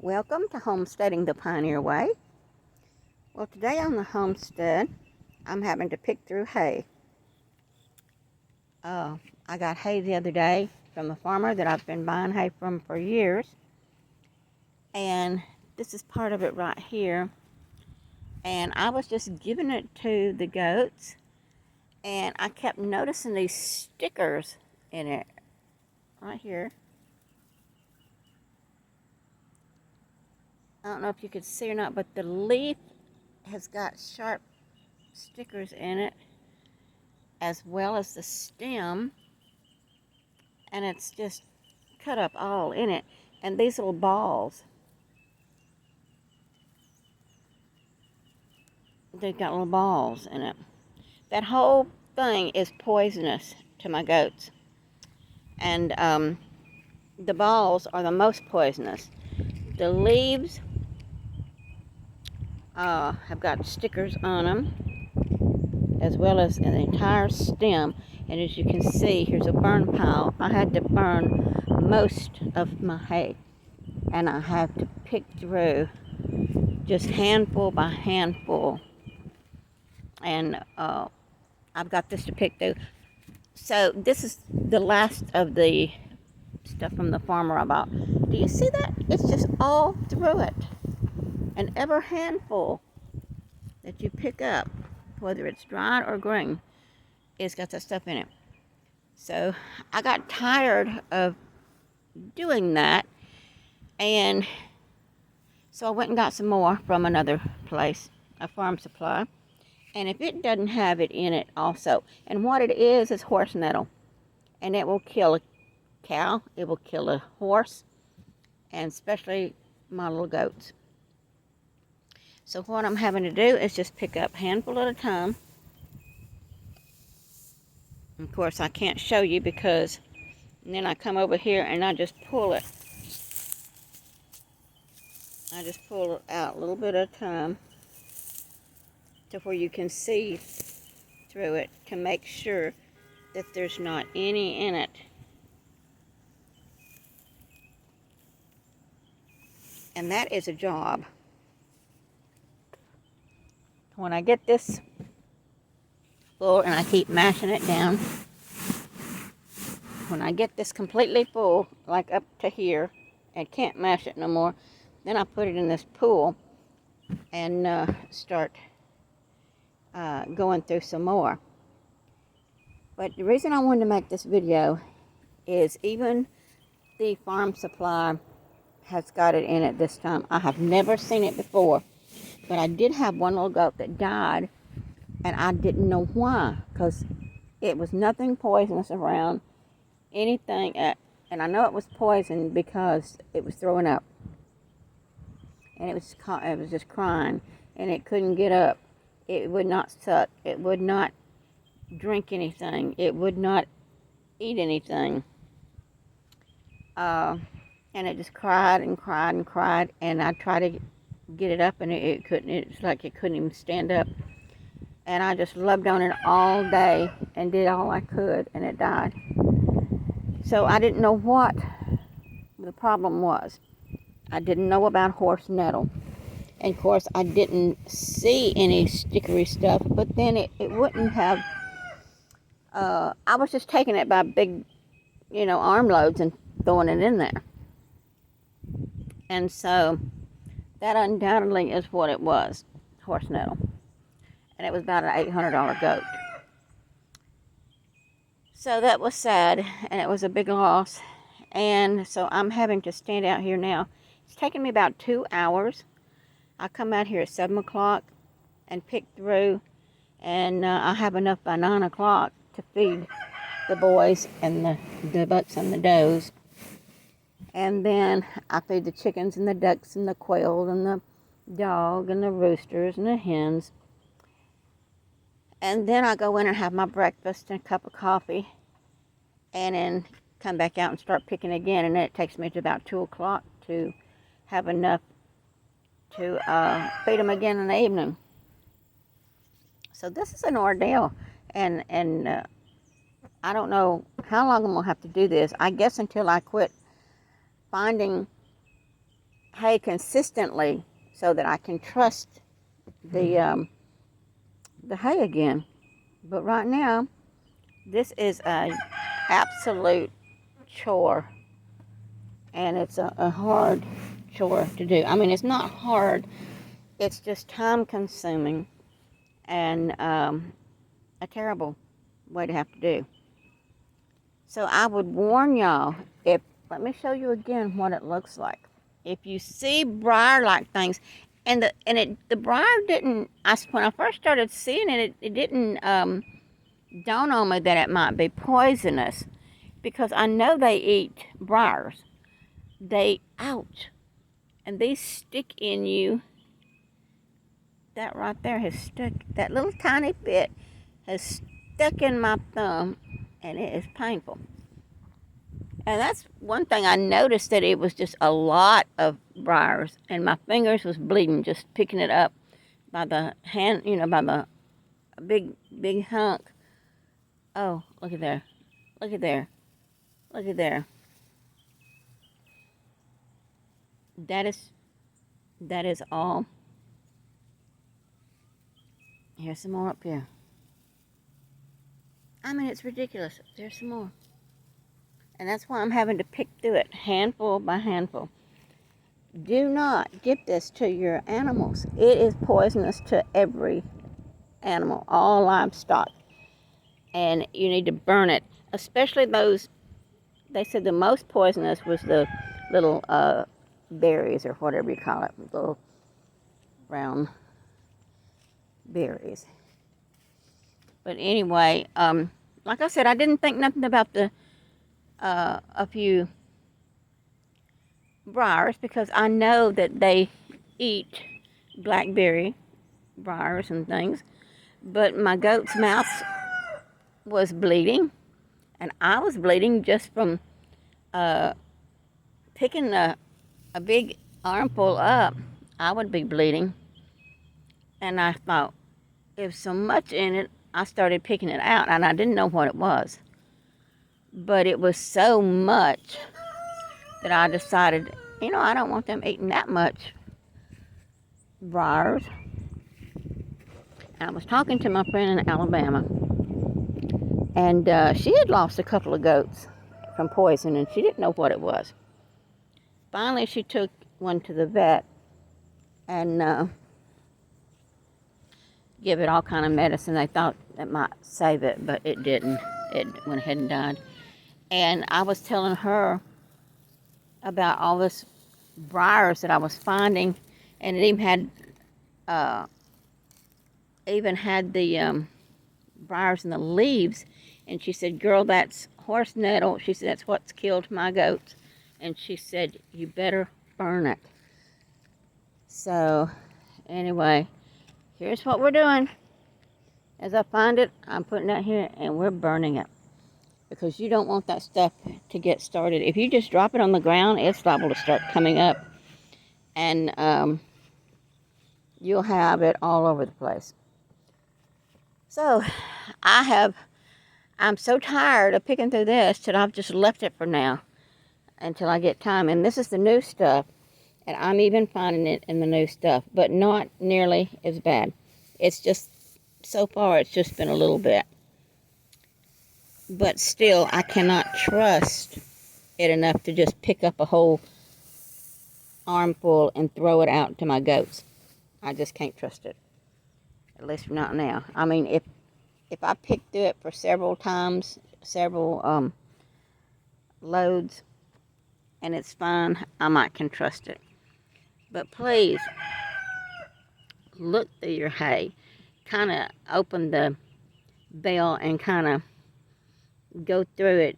Welcome to Homesteading the Pioneer Way. Well, today on the homestead, I'm having to pick through hay. I got hay the other day from a farmer that I've been buying hay from for years. And this is part of it right here. And I was just giving it to the goats. And I kept noticing these stickers in it right here. I don't know if you could see or not, but the leaf has got sharp stickers in it, as well as the stem, and it's just cut up all in it. And these little balls, they've got little balls in it. That whole thing is poisonous to my goats, and the balls are the most poisonous. The leaves have got stickers on them, as well as an entire stem. And as you can see, here's a burn pile. I had to burn most of my hay, and I have to pick through just handful by handful. And I've got this to pick through. So this is the last of the stuff from the farmer I bought. Do you see that? It's just all through it. And every handful that you pick up, whether it's dried or green, it's got that stuff in it. So I got tired of doing that, and so I went and got some more from another place, a farm supply. And if it doesn't have it in it also, and what it is horse nettle, and it will kill a cow, it will kill a horse, and especially my little goats. So what I'm having to do is just pick up a handful at a time. Of course, I can't show you because then I come over here and I just pull it. I just pull it out a little bit at a time to where you can see through it to make sure that there's not any in it. And that is a job. When I get this full, and I keep mashing it down, when I get this completely full, like up to here, and can't mash it no more, then I put it in this pool and start going through some more. But the reason I wanted to make this video is even the farm supply has got it in it this time. I have never seen it before, but I did have one little goat that died, and I didn't know why, because it was nothing poisonous around, anything, and I know it was poisoned because it was throwing up, and it was just crying, and it couldn't get up. It would not suck. It would not drink anything. It would not eat anything. And it just cried and cried and cried, and I tried to get it up, and it couldn't. It's like it couldn't even stand up. And I just loved on it all day and did all I could, and it died. So I didn't know what the problem was. I didn't know about horse nettle. And of course, I didn't see any stickery stuff, but then it wouldn't have, I was just taking it by big, armloads and throwing it in there. And so that undoubtedly is what it was, horse nettle. And it was about an $800 goat. So that was sad, and it was a big loss. And so I'm having to stand out here now. It's taken me about 2 hours. I come out here at 7 o'clock and pick through, and I have enough by 9 o'clock to feed the boys and the bucks and the does. And then I feed the chickens and the ducks and the quail and the dog and the roosters and the hens. And then I go in and have my breakfast and a cup of coffee, and then come back out and start picking again. And then it takes me to about 2 o'clock to have enough to feed them again in the evening. So this is an ordeal, and I don't know how long I'm going to have to do this. I guess until I quit finding hay consistently so that I can trust the hay again. But right now, this is a absolute chore, and it's a hard chore to do. I mean, it's not hard, it's just time consuming and a terrible way to have to do. So I would warn y'all, if, let me show you again what it looks like. If you see briar-like things, and the briar didn't, when I first started seeing it, it didn't dawn on me that it might be poisonous, because I know they eat briars. Ouch, and these stick in you. That right there has stuck, that little tiny bit has stuck in my thumb, and it is painful. And that's one thing I noticed, that it was just a lot of briars, and my fingers was bleeding just picking it up by the hand, by the big hunk. Oh, look at there. Look at there. Look at there. That is all. Here's some more up here. I mean, it's ridiculous. There's some more. And that's why I'm having to pick through it handful by handful. Do not give this to your animals. It is poisonous to every animal, all livestock. And you need to burn it, especially those, they said the most poisonous was the little berries, or whatever you call it, little round berries. But anyway, like I said, I didn't think nothing about a few briars, because I know that they eat blackberry briars and things. But my goat's mouth was bleeding, and I was bleeding just from picking a big armful up. I would be bleeding, and I thought, there's so much in it. I started picking it out, and I didn't know what it was. But it was so much that I decided, I don't want them eating that much briars. I was talking to my friend in Alabama, and she had lost a couple of goats from poison, and she didn't know what it was. Finally, she took one to the vet and give it all kind of medicine. They thought it might save it, but it didn't. It went ahead and died. And I was telling her about all this briars that I was finding, and it even had the briars in the leaves. And she said, "Girl, that's horse nettle." She said, "That's what's killed my goats." And she said, "You better burn it." So anyway, here's what we're doing. As I find it, I'm putting it here, and we're burning it, because you don't want that stuff to get started. If you just drop it on the ground, it's liable to start coming up, and you'll have it all over the place. So I'm so tired of picking through this that I've just left it for now until I get time. And this is the new stuff, and I'm even finding it in the new stuff, but not nearly as bad. It's just, so far, it's just been a little bit. But still, I cannot trust it enough to just pick up a whole armful and throw it out to my goats. I just can't trust it. At least not now. I mean, if I pick through it for several times, several loads, and it's fine, I might can trust it. But please, look through your hay. Kind of open the bale and kind of go through it,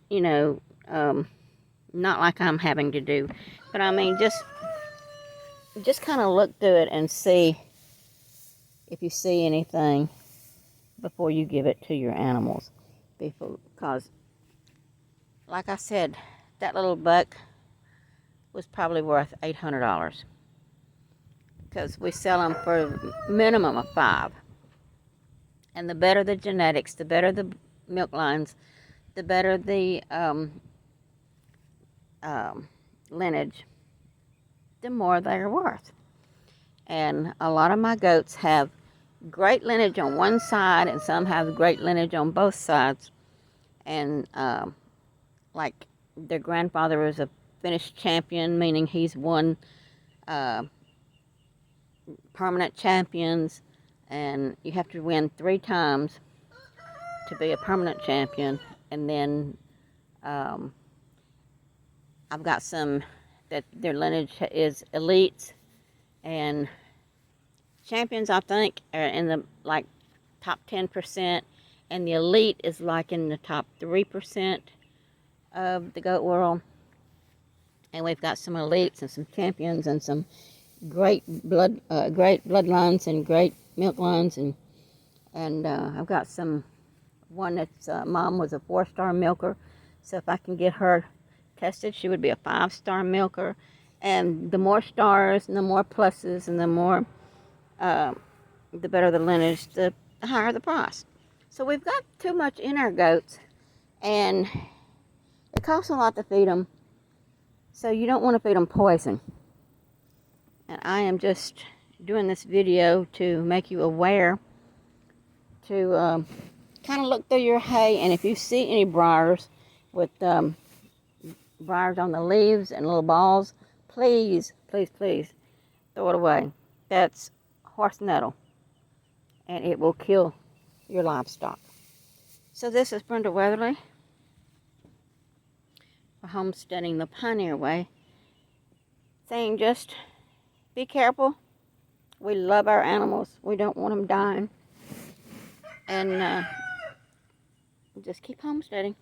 not like I'm having to do, but I mean, just kind of look through it and see if you see anything before you give it to your animals. Because, like I said, that little buck was probably worth $800, because we sell them for a minimum of $5. And the better the genetics, the better the milk lines, the better the lineage, the more they're worth. And a lot of my goats have great lineage on one side, and some have great lineage on both sides. And like their grandfather was a Finnish champion, meaning he's won permanent champions, and you have to win 3 times to be a permanent champion. And then I've got some that their lineage is elites and champions. I think are in the like top 10%, and the elite is like in the top 3% of the goat world. And we've got some elites and some champions and some great bloodlines and great milk lines, and I've got one that's mom was a 4-star milker, so if I can get her tested, she would be a 5-star milker. And the more stars and the more pluses and the more the better the lineage, the higher the price. So we've got too much in our goats, and it costs a lot to feed them, so you don't want to feed them poison. And I am just doing this video to make you aware to kind of look through your hay, and if you see any briars with briars on the leaves and little balls, please, please, please throw it away. That's horse nettle, and it will kill your livestock. So this is Brenda Weatherly for Homesteading the Pioneer Way, saying just be careful. We love our animals. We don't want them dying. And just keep homesteading.